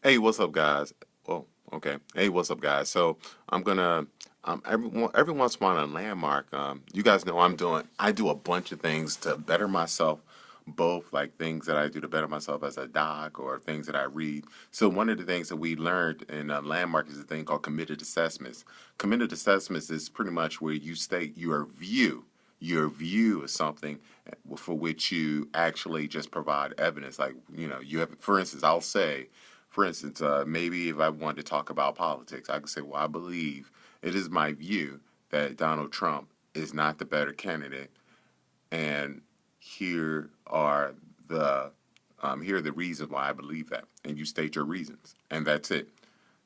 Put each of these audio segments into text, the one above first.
Hey, what's up, guys? Oh, okay. Hey, what's up, guys? So I'm gonna every once in a while on a landmark. You guys know I do a bunch of things to better myself, both like things that I do to better myself as a doc or things that I read. So one of the things that we learned in landmark is a thing called committed assessments. Committed assessments is pretty much where you state your view of something for which you actually just provide evidence. Like, you have, for instance, maybe if I wanted to talk about politics, I could say, well, I believe it is my view that Donald Trump is not the better candidate, and here are the here are the reasons why I believe that, and you state your reasons, and that's it.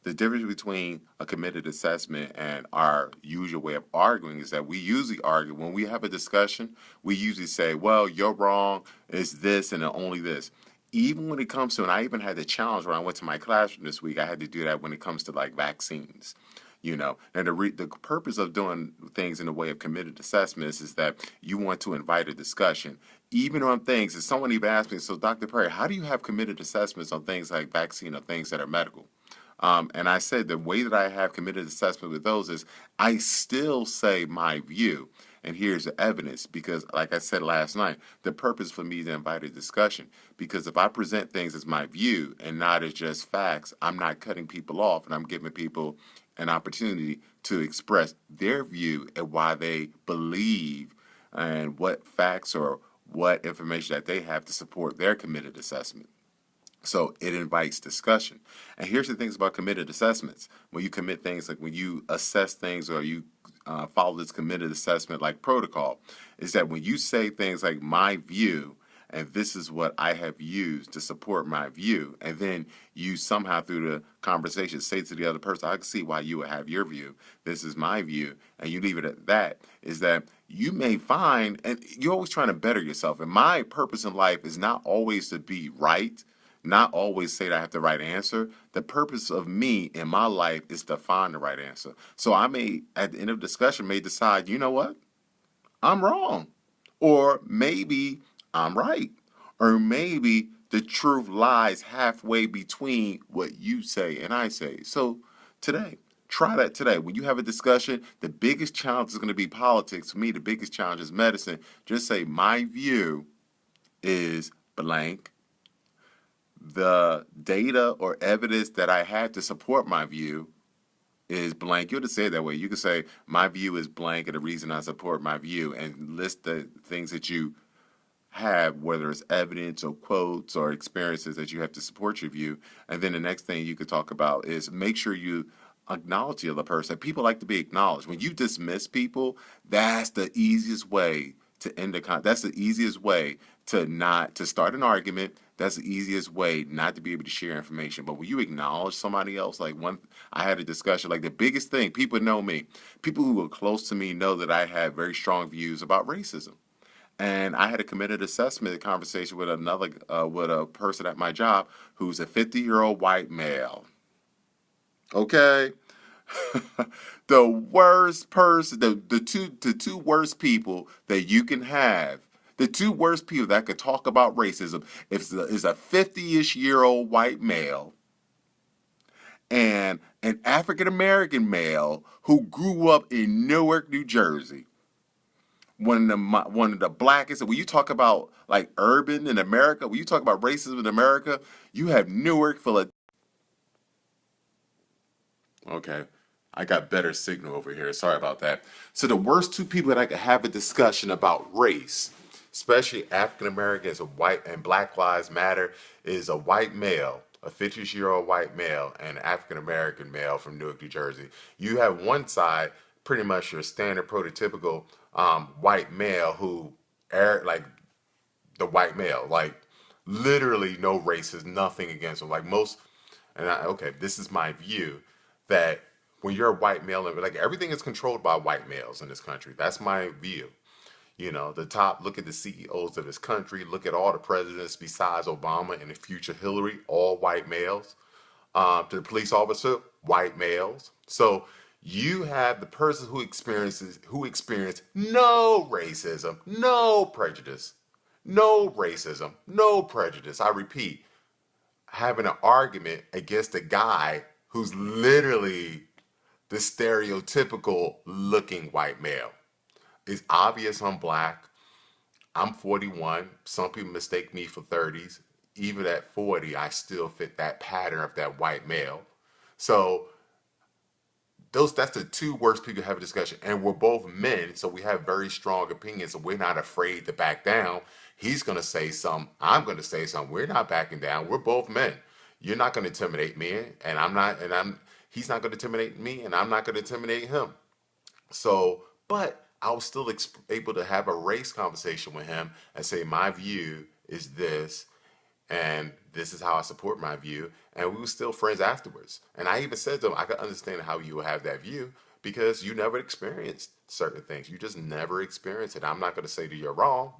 The difference between a committed assessment and our usual way of arguing is that we usually argue when we have a discussion, we usually say, well, you're wrong, it's this and only this. Even when it comes to, and I even had the challenge when I went to my classroom this week, I had to do that when it comes to like vaccines. And the purpose of doing things in the way of committed assessments is that you want to invite a discussion, even on things. And someone even asked me, so Dr. Perry, how do you have committed assessments on things like vaccine or things that are medical? And I said the way that I have committed assessment with those is I still say my view. And here's the evidence because, like I said last night, the purpose for me to invite a discussion. Because if I present things as my view and not as just facts, I'm not cutting people off and I'm giving people an opportunity to express their view and why they believe and what facts or what information that they have to support their committed assessment. So it invites discussion. And here's the things about committed assessments. When you commit things, like when you assess things or you follow this committed assessment like protocol, is that when you say things like my view, and this is what I have used to support my view, and then you somehow through the conversation say to the other person, I can see why you would have your view. This is my view, and you leave it at that, is that you may find, and you're always trying to better yourself. And my purpose in life is not always to be right, not always say that I have the right answer. The purpose of me in my life is to find the right answer. So I may, at the end of the discussion, may decide, you know what? I'm wrong. Or maybe I'm right. Or maybe the truth lies halfway between what you say and I say. So today, try that today. When you have a discussion, the biggest challenge is going to be politics. For me, the biggest challenge is medicine. Just say, my view is blank. The data or evidence that I have to support my view is blank. You have to say it that way. You can say, my view is blank, and the reason I support my view, and list the things that you have, whether it's evidence or quotes or experiences that you have to support your view. And then the next thing you could talk about is make sure you acknowledge the other person. People like to be acknowledged. When you dismiss people, that's the easiest way to end that's the easiest way to not to start an argument. That's the easiest way not to be able to share information. But when you acknowledge somebody else, like one, I had a discussion, like the biggest thing, people know me. People who are close to me know that I have very strong views about racism. And I had a committed assessment conversation with with a person at my job who's a 50-year-old white male. Okay, the worst person, the two worst people that you can have, the two worst people that could talk about racism is a 50-ish-year-old white male and an African American male who grew up in Newark, New Jersey. One of the blackest. When you talk about like urban in America, when you talk about racism in America, you have Newark, Philadelphia. Okay, I got better signal over here. Sorry about that. So the worst two people that I could have a discussion about race, especially African Americans and white and Black Lives Matter, is a white male, a 50-year-old white male, and an African American male from Newark, New Jersey. You have one side, pretty much your standard prototypical white male who, like the white male, like literally no races, nothing against him. Like most, okay, this is my view that when you're a white male, like everything is controlled by white males in this country. That's my view. The top, look at the CEOs of this country, look at all the presidents besides Obama and the future Hillary, all white males. To the police officer, white males. So you have the person who experienced no racism, no prejudice, no racism, no prejudice. I repeat, having an argument against a guy who's literally the stereotypical looking white male. It's obvious I'm black. I'm 41. Some people mistake me for 30s. Even at 40, I still fit that pattern of that white male. So that's the two worst people to have a discussion. And we're both men, so we have very strong opinions, so we're not afraid to back down. He's gonna say something, I'm gonna say something. We're not backing down. We're both men. You're not gonna intimidate me, and I'm not, and I'm he's not gonna intimidate me, and I'm not gonna intimidate him. So, but I was still able to have a race conversation with him and say, my view is this, and this is how I support my view. And we were still friends afterwards. And I even said to him, I can understand how you have that view because you never experienced certain things. You just never experienced it. I'm not going to say that you're wrong.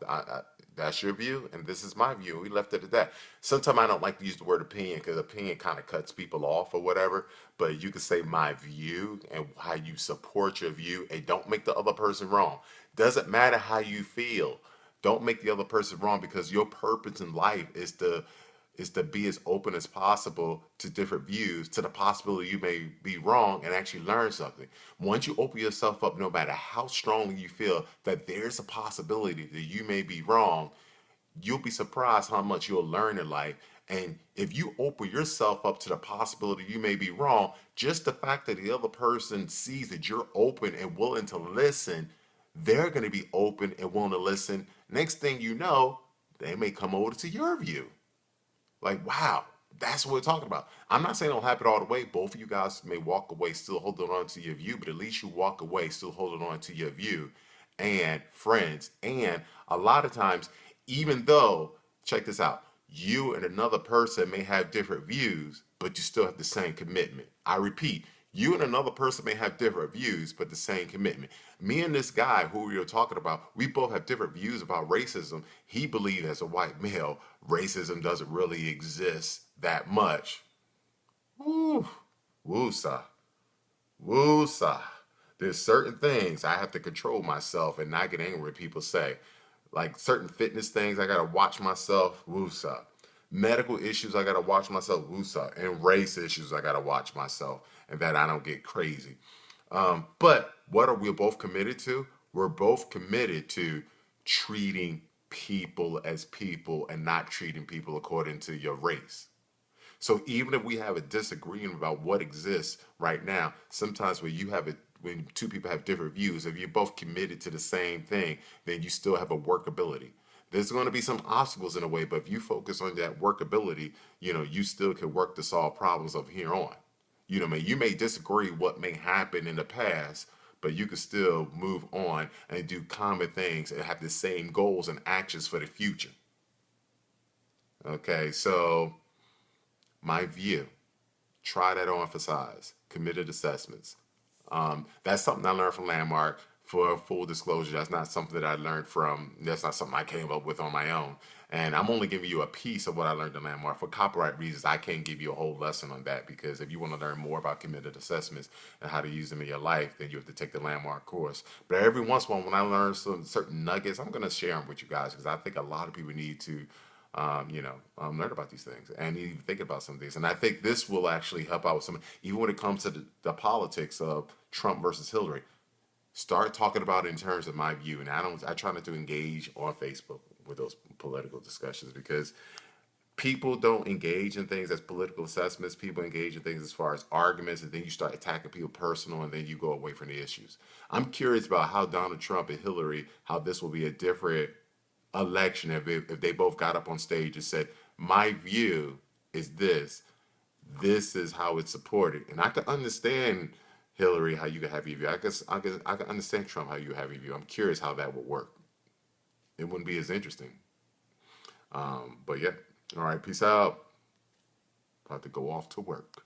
That's your view, and this is my view. We left it at that. Sometimes I don't like to use the word opinion because opinion kind of cuts people off or whatever. But you can say my view and how you support your view, and don't make the other person wrong. Doesn't matter how you feel. Don't make the other person wrong because your purpose in life is to be as open as possible to different views, to the possibility you may be wrong and actually learn something. Once you open yourself up, no matter how strongly you feel that there's a possibility that you may be wrong, you'll be surprised how much you'll learn in life. And if you open yourself up to the possibility you may be wrong, just the fact that the other person sees that you're open and willing to listen, they're going to be open and willing to listen. Next thing you know, they may come over to your view. Like, wow, that's what we're talking about. I'm not saying it'll happen all the way. Both of you guys may walk away still holding on to your view, but at least you walk away still holding on to your view and friends. And a lot of times, even though, check this out, you and another person may have different views, but you still have the same commitment. I repeat, you and another person may have different views, but the same commitment. Me and this guy who we were talking about, we both have different views about racism. He believed as a white male, racism doesn't really exist that much. Woo, woosah, woosah. There's certain things I have to control myself and not get angry when people say. Like certain fitness things, I gotta watch myself, woosah. Medical issues, I gotta watch myself, woosah. And race issues, I gotta watch myself and that I don't get crazy. But what are we both committed to? We're both committed to treating people as people and not treating people according to your race. So even if we have a disagreement about what exists right now, sometimes when two people have different views, if you're both committed to the same thing, then you still have a workability. There's going to be some obstacles in the way, but if you focus on that workability, you still can work to solve problems of here on. You may disagree what may happen in the past, but you can still move on and do common things and have the same goals and actions for the future. Okay, so my view, try that on emphasize, committed assessments. That's something I learned from Landmark. For full disclosure, that's not something I came up with on my own. And I'm only giving you a piece of what I learned in Landmark. For copyright reasons, I can't give you a whole lesson on that because if you want to learn more about committed assessments and how to use them in your life, then you have to take the Landmark course. But every once in a while, when I learn some certain nuggets, I'm going to share them with you guys because I think a lot of people need to learn about these things and even think about some of these. And I think this will actually help out with some, even when it comes to the politics of Trump versus Hillary. Start talking about it in terms of my view. And I try not to engage on Facebook with those political discussions because people don't engage in things as political assessments. People engage in things as far as arguments, and then you start attacking people personal, and then you go away from the issues. I'm curious about how Donald Trump and Hillary, how this will be a different election if they both got up on stage and said, my view is this is how it's supported. And I can understand Hillary, how you can have your view. I can understand Trump, how you have your view. I'm curious how that would work. It wouldn't be as interesting. But yeah. All right, peace out. About to go off to work.